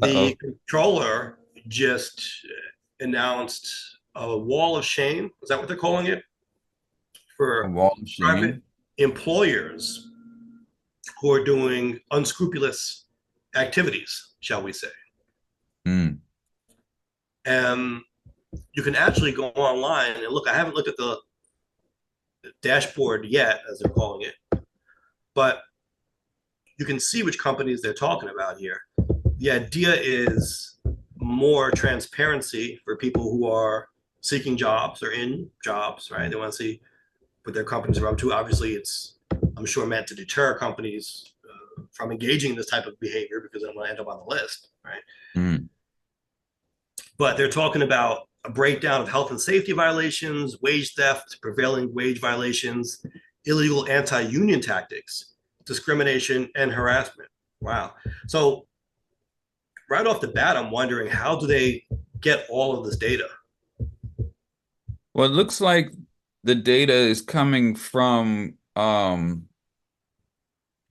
The Uh-oh. controller just announced a wall of shame. Is that what they're calling it? A For wall of private shame. employers who are doing unscrupulous activities, shall we say. Mm. And you can actually go online and look. I haven't looked at the dashboard yet, as they're calling it, but you can see which companies they're talking about here. The idea is more transparency for people who are seeking jobs or in jobs, right? They want to see what their companies are up to. Obviously, it's, I'm sure, meant to deter companies from engaging in this type of behavior because they don't want to end up on the list, right? Mm. But they're talking about a breakdown of health and safety violations, wage theft, prevailing wage violations, illegal anti-union tactics, discrimination, and harassment. Wow. So right off the bat, I'm wondering, how do they get all of this data? Well, it looks like the data is coming from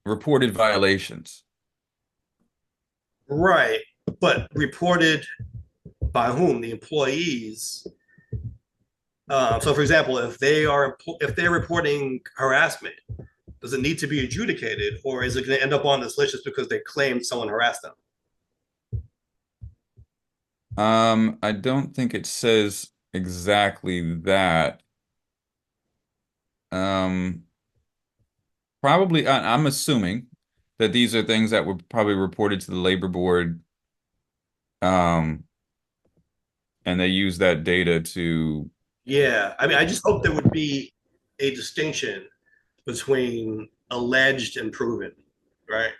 reported violations. Right. But reported by whom? The employees. So, for example, if they're reporting harassment, does it need to be adjudicated, or is it going to end up on this list just because they claimed someone harassed them? I don't think it says exactly that. Um, Probably, I'm assuming that these are things that were probably reported to the labor board, um, and they use that data to, Yeah, I mean, I just hope there would be a distinction between alleged and proven, right?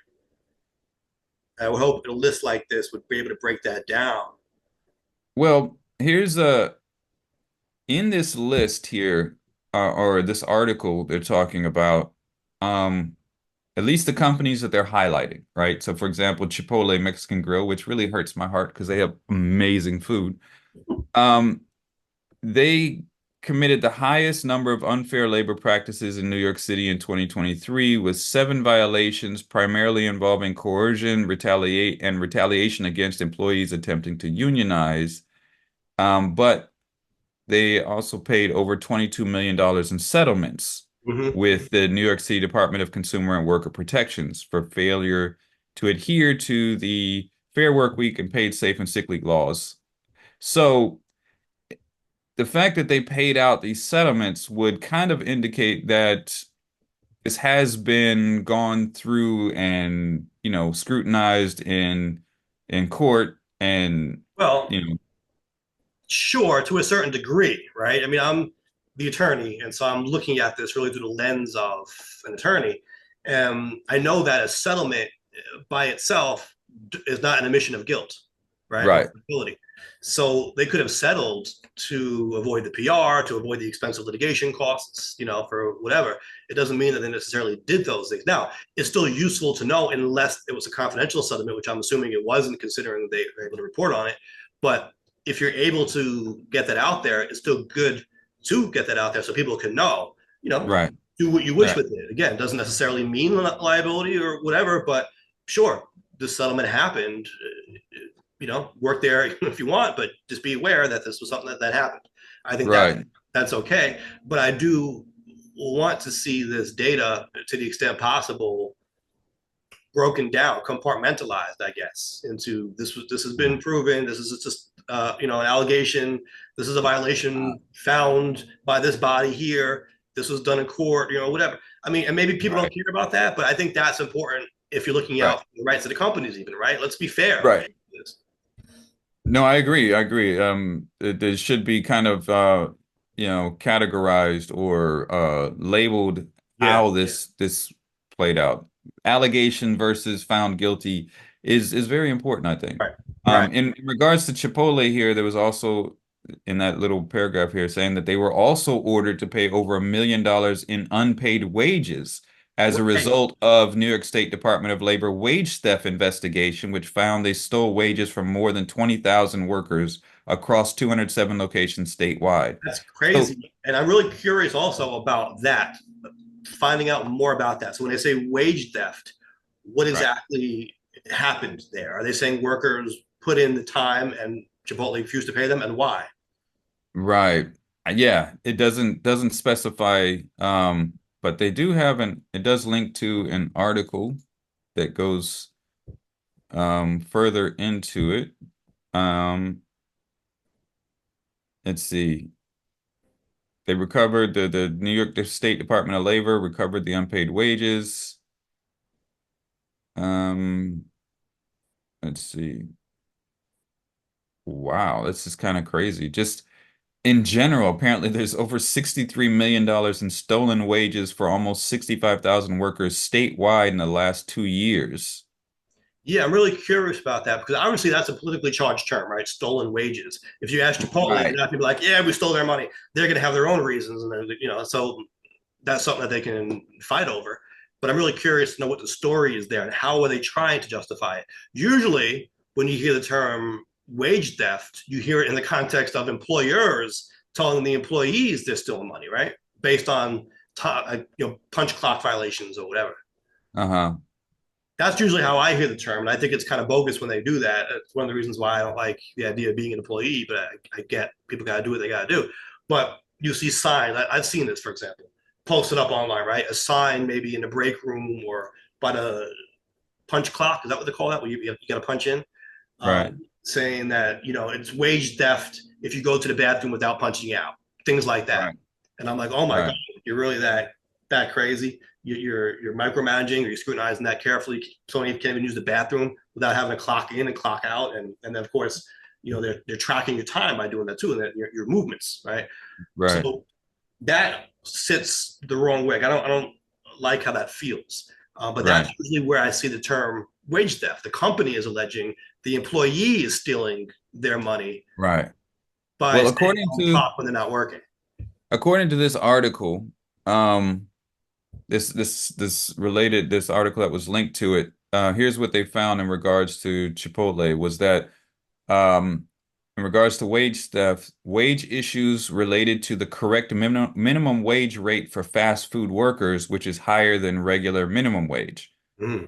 I would hope a list like this would be able to break that down. well, here's in this list here, or this article they're talking about, um, at least the companies that they're highlighting, right? So, for example, Chipotle Mexican Grill, which really hurts my heart because they have amazing food. Um, they committed the highest number of unfair labor practices in New York City in 2023, with 7 violations, primarily involving coercion, retaliation against employees attempting to unionize. But they also paid over $22 million in settlements Mm-hmm. with the New York City Department of Consumer and Worker Protections for failure to adhere to the Fair Work Week and paid safe and sick leave laws. So the fact that they paid out these settlements would kind of indicate that this has been gone through and, scrutinized in court and, Well, you know, sure, to a certain degree, right? I mean, I'm the attorney, and so I'm looking at this really through the lens of an attorney. And I know that a settlement by itself is not an admission of guilt, right? Or right, culpability. So they could have settled to avoid the PR, to avoid the expensive litigation costs, for whatever. It doesn't mean that they necessarily did those things. Now, it's still useful to know unless it was a confidential settlement, which I'm assuming it wasn't, considering they were able to report on it. But if you're able to get that out there, it's still good to get that out there so people can know, right, do what you wish right, with it. Again, it doesn't necessarily mean liability or whatever, but sure, this settlement happened. Work there if you want, but just be aware that this was something that happened. I think right, that's okay. But I do want to see this data to the extent possible broken down, compartmentalized, I guess, into this has been proven. This is just an allegation. This is a violation found by this body here. This was done in court, whatever. I mean, and maybe people right, don't care about that, but I think that's important if you're looking right, out for the rights of the companies, even, right? Let's be fair. right. No, I agree. I agree. It should be kind of categorized or labeled Yeah. how this played out. Allegation versus found guilty is very important, I think. Right. Right. In regards to Chipotle here, there was also in that little paragraph here saying that they were also ordered to pay over $1 million in unpaid wages as a Right. result of New York State Department of Labor wage theft investigation, which found they stole wages from more than 20,000 workers across 207 locations statewide. That's So, crazy. And I'm really curious also about that, finding out more about that. So when they say wage theft, what right. exactly? happened there? Are they saying workers put in the time and Chipotle refused to pay them, and why? Right. Yeah, it doesn't specify, but they do have it does link to an article that goes further into it. Um, let's see. They recovered the New York State Department of Labor recovered the unpaid wages. Um, let's see. Wow, this is kind of crazy. Just in general, apparently there's over $63 million in stolen wages for almost 65,000 workers statewide in the last 2 years. Yeah, I'm really curious about that because obviously that's a politically charged term, right? Stolen wages. If you ask Chipotle, they're Right. not going to be like, "Yeah, we stole their money." They're going to have their own reasons, and then so that's something that they can fight over. But I'm really curious to know what the story is there and how are they trying to justify it. Usually, when you hear the term wage theft, you hear it in the context of employers telling the employees they're stealing money, right? Based on punch clock violations or whatever. Uh-huh. That's usually how I hear the term, and I think it's kind of bogus when they do that. It's one of the reasons why I don't like the idea of being an employee. But I get people got to do what they got to do. But you see signs. I've seen this, for example, posted up online, right? A sign maybe in the break room or by the punch clock. Is that what they call that? Where you got to punch in, Right. saying that it's wage theft if you go to the bathroom without punching out, things like that. Right. And I'm like, oh my god, Right. you're really that crazy? You're micromanaging or you're scrutinizing that carefully. So you can't even use the bathroom without having to clock in and clock out, and then of course they're tracking your time by doing that too, and that your movements, right? Right. So that sits the wrong way. I don't like how that feels. But that's Right. usually where I see the term wage theft. The company is alleging the employee is stealing their money Right. by Well, staying on the clock when they're not working. according to this article, this article that was linked to it, here's what they found in regards to Chipotle was that in regards to wage theft, wage issues related to the correct minimum wage rate for fast food workers, which is higher than regular minimum wage. Mm,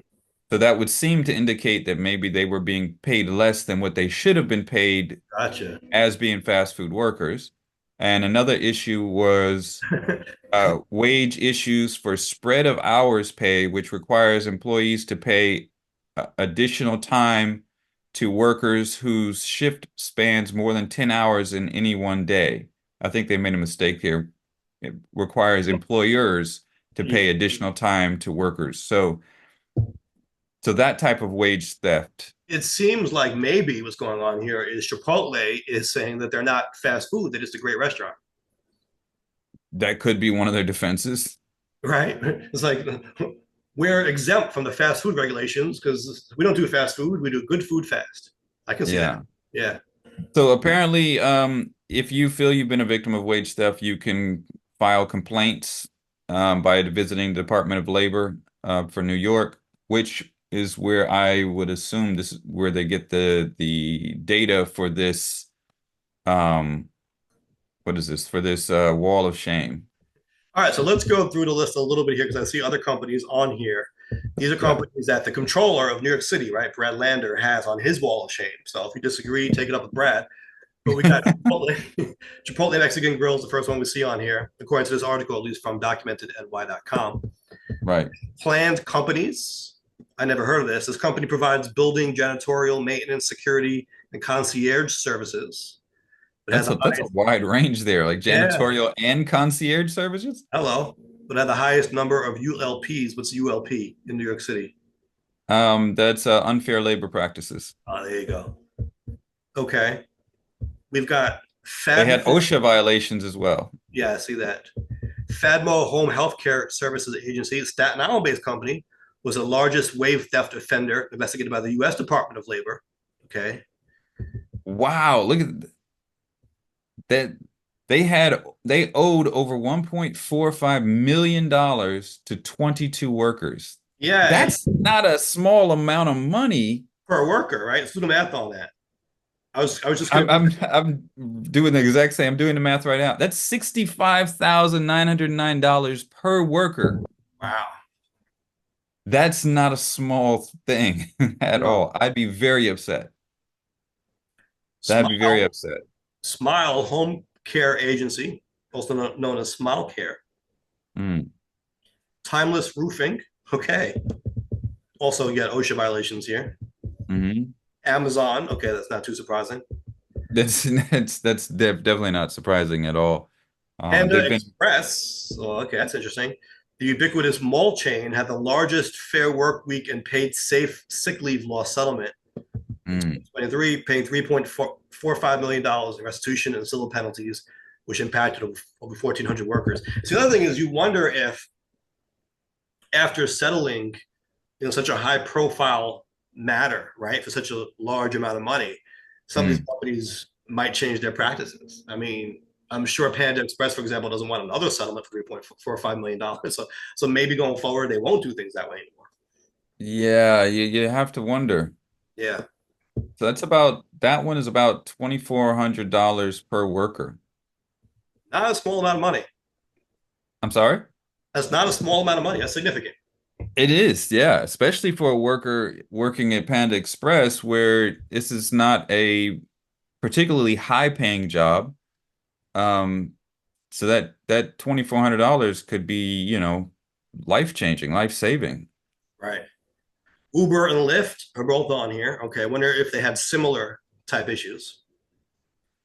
So that would seem to indicate that maybe they were being paid less than what they should have been paid gotcha. as being fast food workers. And another issue was wage issues for spread of hours pay, which requires employees to pay additional time to workers whose shift spans more than 10 hours in any one day. I think they made a mistake here. It requires employers to Yeah. pay additional time to workers. So that type of wage theft, It seems like maybe what's going on here is Chipotle is saying that they're not fast food; they're just a great restaurant, that could be one of their defenses. right? It's like we're exempt from the fast food regulations because we don't do fast food; we do good food fast. I can see that. Yeah. Yeah. So apparently, if you feel you've been a victim of wage theft, you can file complaints by visiting the Department of Labor for New York, which is where I would assume this is where they get the data for this. Um, what is this for this wall of shame? All right, so let's go through the list a little bit here because I see other companies on here. These are Yeah, companies that the controller of New York City, right, Brad Lander, has on his wall of shame. So if you disagree, take it up with Brad. But we got Chipotle, Chipotle Mexican Grill is the first one we see on here, according to this article, at least from documentedny.com. right. Planned companies. I never heard of this. This company provides building, janitorial, maintenance, security, and concierge services. It has That's a a highest, wide range there, like yeah, janitorial and concierge services. hello, but had the highest number of ULPs. What's ULP in New York City? That's unfair labor practices. Oh, there you go. Okay. We've got They had Fadmo. OSHA violations as well. Yeah, I see that. Fadmo Home Healthcare Services Agency, a Staten Island based company, was the largest wage theft offender investigated by the U.S. Department of Labor. Okay. Wow, look at that. They owed over $1.45 million to 22 workers. Yeah. And That's not a small amount of money. per worker, right? Let's do the math on that. I was just I'm gonna I'm I'm doing the exact same. I'm doing the math right now. That's $65,909 per worker. wow. That's not a small thing at No. all. I'd be very upset. That'd be very Smile, upset. Smile Home Care Agency, also known as Smile Care. Mm, Timeless Roofing. Okay. Also, you got OSHA violations here. hmm Amazon. Okay, that's not too surprising. That's definitely not surprising at all. Panda They've been Express. Oh, okay, that's interesting. The ubiquitous mall chain had the largest fair work week and paid safe sick leave loss settlement in mm, 2023, paying $3.45 million in restitution and civil penalties, which impacted over 1,400 workers. So the other thing is, you wonder if after settling, such a high profile matter, right, for such a large amount of money, some of these mm. companies might change their practices. I mean, I'm sure Panda Express, for example, doesn't want another settlement for $3.45 million. So maybe going forward, they won't do things that way anymore. Yeah, you have to wonder. Yeah, So that one is about $2,400 per worker. not a small amount of money. I'm sorry? That's not a small amount of money. That's significant. It is, yeah, especially for a worker working at Panda Express where this is not a particularly high paying job. Um, so that $2,400 could be, life changing, life saving. Right. Uber and Lyft are both on here. Okay, I wonder if they had similar type issues.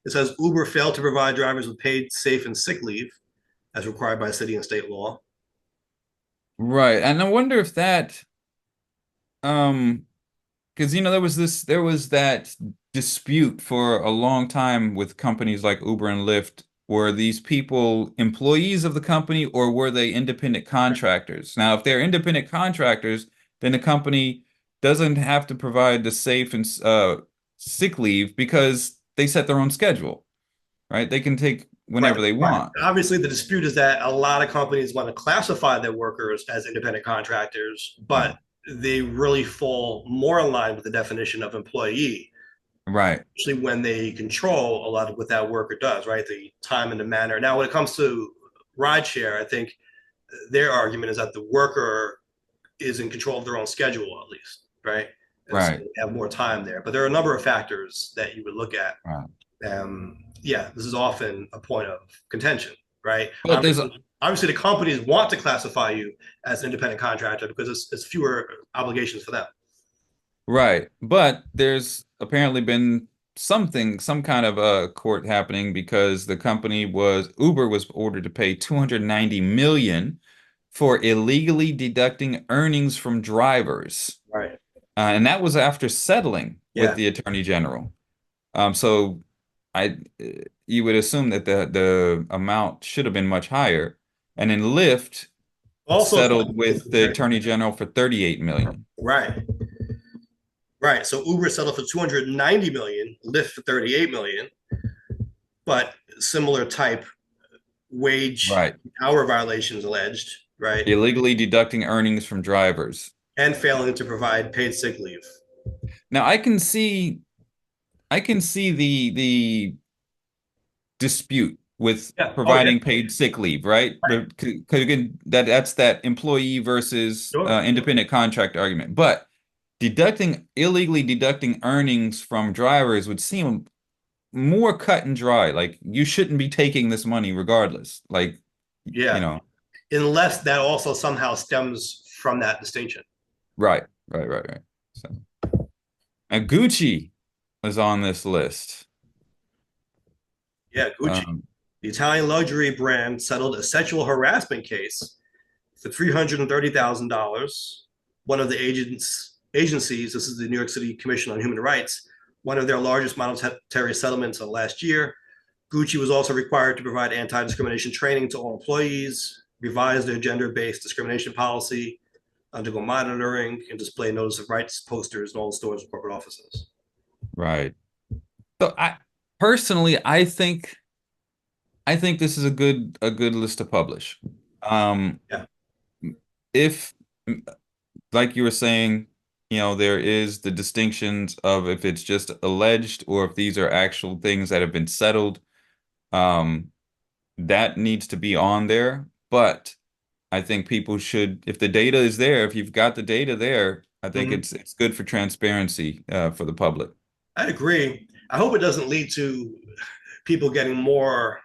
It says Uber failed to provide drivers with paid safe and sick leave as required by city and state law. Right. And I wonder if that um because there was that dispute for a long time with companies like Uber and Lyft. Were these people employees of the company or were they independent contractors? Now, if they're independent contractors, then the company doesn't have to provide the safe and sick leave because they set their own schedule, right? They can take Right, whenever they right. want. Obviously, the dispute is that a lot of companies want to classify their workers as independent contractors, Right. but they really fall more in line with the definition of employee, Right. especially when they control a lot of what that worker does, right? The time and the manner. Now, when it comes to rideshare, I think their argument is that the worker is in control of their own schedule, at least, right? And so Right. they have more time there. But there are a number of factors that you would look at. Right. Yeah, this is often a point of contention, right? But there's Obviously, the companies want to classify you as an independent contractor because it's fewer obligations for them. Right. But there's apparently been some kind of a court happening because Uber was ordered to pay 290 million for illegally deducting earnings from drivers. Right. And that was after settling with Yeah. the Attorney General. So I you would assume that the amount should have been much higher. And then Lyft Also, settled with the Attorney General for 38 million. right, right. So Uber settled for 290 million, Lyft for 38 million, but similar type wage Right. hour violations alleged, right, Illegally deducting earnings from drivers. and failing to provide paid sick leave. Now I can see the dispute with Yeah. Oh yeah. providing paid sick leave, right? Right. Because again, that's that employee versus Sure. independent contract argument. But illegally deducting earnings from drivers would seem more cut and dry. Like you shouldn't be taking this money regardless. Like, you Yeah. know, Unless that also somehow stems from that distinction. right, right. So, and Gucci is on this list. Yeah, Gucci. Um, The Italian luxury brand settled a sexual harassment case for $330,000. One of the agencies, this is the New York City Commission on Human Rights, one of their largest monetary settlements of last year. Gucci was also required to provide anti-discrimination training to all employees, revise their gender-based discrimination policy, undergo monitoring, and display notice of rights posters in all stores and corporate offices. right. So I personally, I think this is a good list to publish. Um, Yeah. if like you were saying, there is the distinctions of if it's just alleged or if these are actual things that have been settled, um, that needs to be on there. But I think people should, if the data is there, if you've got the data there, I think Mhm. it's good for transparency for the public. I agree. I hope it doesn't lead to people getting more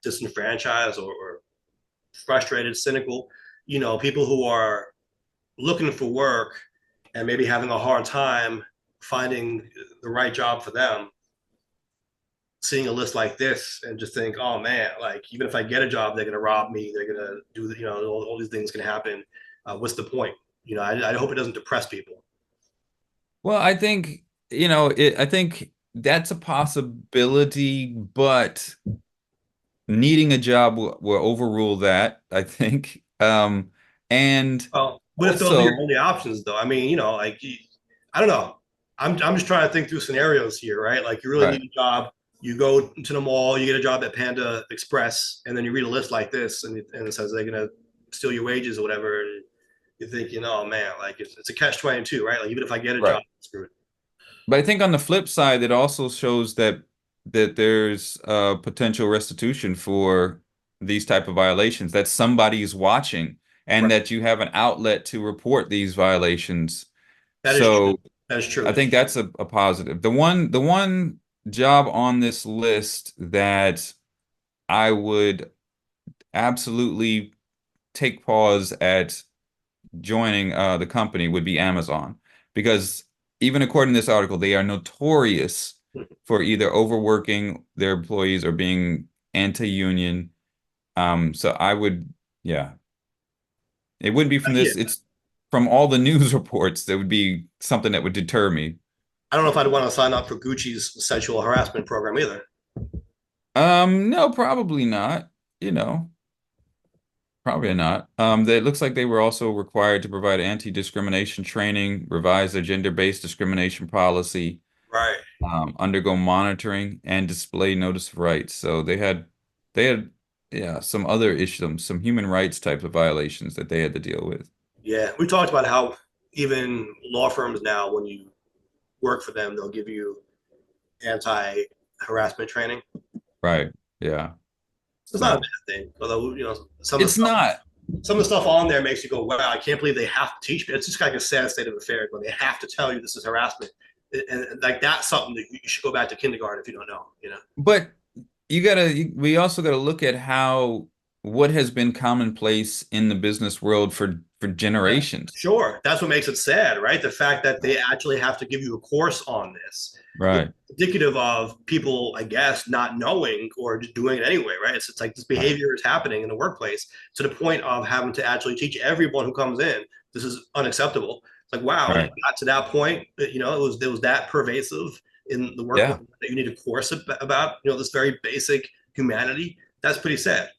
disenfranchised or frustrated, cynical. People who are looking for work and maybe having a hard time finding the right job for them, seeing a list like this and just think, oh man, like even if I get a job, they're gonna rob me, they're gonna do, all these things can happen. What's the point? I hope it doesn't depress people. Well, I think, I think that's a possibility, but needing a job will overrule that, I think. And Well, what if those are your also, only options, though? I mean, like I don't know. I'm just trying to think through scenarios here, right? Like you really right, need a job. You go to the mall, you get a job at Panda Express, and then you read a list like this, and it says they're gonna steal your wages or whatever. And you're thinking, oh man, like it's a catch-22, right? Like even if I get a job, right. screw it. But I think on the flip side, it also shows that there's potential restitution for these type of violations, that somebody is watching and Right. that you have an outlet to report these violations. That is true. So That is true. I think that's a positive. The one job on this list that I would absolutely take pause at joining the company would be Amazon, because even according to this article, they are notorious for either overworking their employees or being anti-union. So I would, yeah, it wouldn't be from Yeah, this. It's from all the news reports that would be something that would deter me. I don't know if I'd want to sign up for Gucci's sexual harassment program either. No, probably not. You know, probably not. It looks like they were also required to provide anti-discrimination training, revise their gender-based discrimination policy, Right. undergo monitoring, and display notice of rights. So they had, yeah, some other issues, some human rights types of violations that they had to deal with. Yeah, we talked about how even law firms now, when you work for them, they'll give you anti-harassment training. Right. Yeah. It's not a So bad thing, although some of the it's stuff not. some of the stuff on there makes you go, "Wow, I can't believe they have to teach me." It's just like a sad state of affairs when they have to tell you this is harassment, and like that's something that you should go back to kindergarten if you don't know. But we also gotta look at how what has been commonplace in the business world for generations. Sure, that's what makes it sad, right? The fact that they actually have to give you a course on this is Right. indicative of people, I guess, not knowing or just doing it anyway, right? It's like this Right. behavior is happening in the workplace to the point of having to actually teach everyone who comes in this is unacceptable. It's like, wow, it Right. got to that point. It was that pervasive in the workplace Yeah. that you need a course about, this very basic humanity. That's pretty sad.